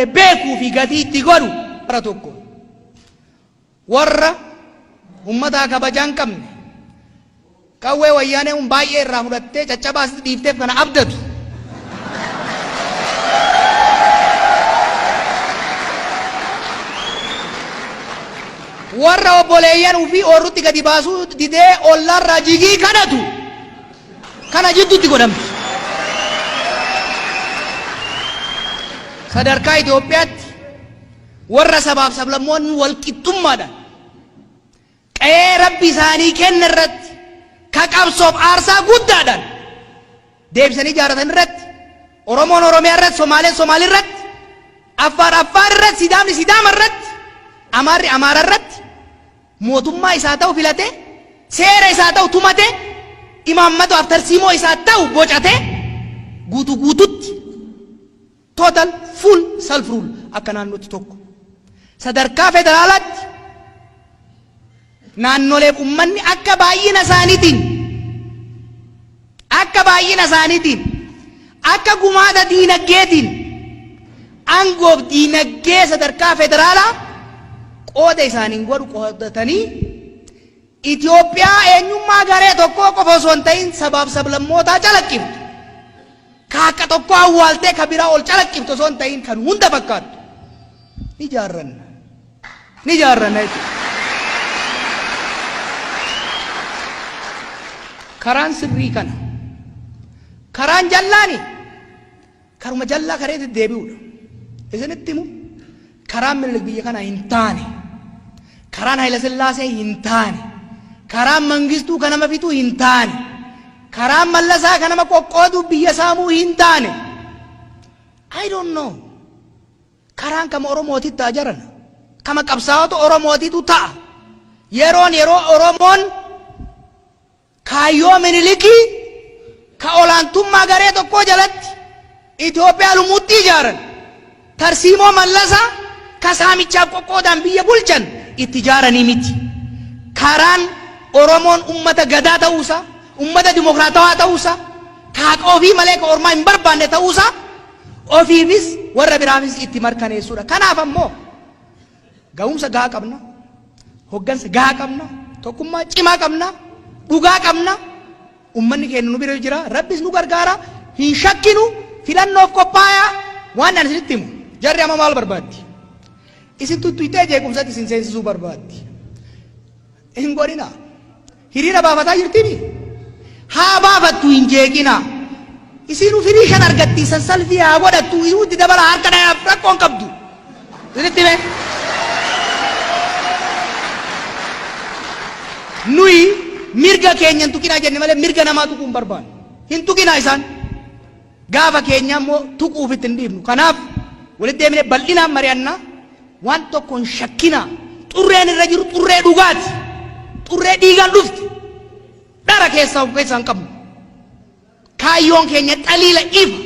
beekuu fi gatii itti godhu bara tokko warra ummataa kabajaan qabne qawwee wayyaanee baay'ee irraa fudhattee caccabaas dhiifteef kana abdatu warra obboleeyyan ufii oorrutti gadi baasuu didee ollarraa jigii kadhatu kana jidduutti godhamti. sadarkaa Itoophiyaatti warra sabaaf sablammoonni wal qixxummaadhaan qe'ee rabbi isaanii kenne irratti ka qabsoof aarsaa guddaadhaan deebisanii ijaaratan irratti Oromoon Oromiyaa irratti Somaaleen Somaalii irratti Affaar Affaar irratti Sidaamni Sidaama irratti Amaarri Amaara irratti mootummaa isaa ta'u filatee seera isaa ta'u tumatee imaammata aftarsiimoo isaa ta'u bocatee guutuu guututti total full self rule akka naannootti tokko sadarkaa federaalaatti naannolee ummanni akka baay'ina isaaniitiin akka gumaata diinagdeetiin aangoof diinagdee sadarkaa federaalaa qooda isaaniin godhu qoodatanii Itoophiyaa eenyummaa garee tokkoo qofa osoo hin ta'in sabaaf sablammootaa calaqqiftu kaakka tokko awwaaltee ka biraa ol calaqqiftu osoo hin ta'in kan hunda fakkaattu ni ijaarranna jechuudha. karaan sirrii kana karaan jallaani karuma jallaa kareetti deebi'uudha. Isinitti himu karaan Minilik biyya kana hin taane karaan Haayile Sillaasee hin taane karaan Mangistuu kan nama fixuu hin taane karaan Mallasaa kan nama qoqqoodu biyya saamuu hin taane I don't know karaan kama Oromootitti ta'a jaran kama qabsaa'ota Oromootitu ta'a yeroo Oromoon kaayyoo Minilikii ka olaantummaa garee tokkoo jalatti Itoophiyaa lumuutti ijaaran tarsiimoo Mallasaa ka saamichaaf qoqqoodaan biyya bulchan itti ijaaranii miti karaan Oromoon ummata gadaa ta'uusaa ummata dimokiraatawaa ta'uusaa kaaqa ofii malee ka ormaa hin barbaanne ta'uusaa ofiifis warra biraafis itti mirkaneessuudha. Kanaaf ammoo ga'umsa gahaa qabna, hoggansa gahaa qabna, tokkummaa cimaa qabna, dhugaa qabna. Ummanni keenya nu bira jira, Rabbis nu gargaara, hin shakkinu, filannoof qophaayaa. Waan ani isinitti himu jarri amma maal barbaaddi? Isin tuttuutee jeequmsatti isin seensisuu barbaaddi. Hin godhina. Hiriira baafataa jirtini? Haa baafattu hin jeeqina. Isinu firii kan argattiisan salfii haa godhattu inuutti dabala harka dhayaaf rakkoon qabdu. Isinitti hime? Nuyi mirga keenya hin tuqinaa jenne malee mirga namaa tuquu hin barbaannu. Hin tuqinaa isaan. Gaafa keenya immoo tuquuf itti hin dhiifnu. Kanaaf walitti deemnee bal'inaan mari'annaa waan tokko hin shakkinaa. Xurreen irra jiru xurree dhugaati. Xurree dhiigaan dhufti. Dhara keessaa of keessaa hin qabnu. Kaayyoon keenya xaliila ifa.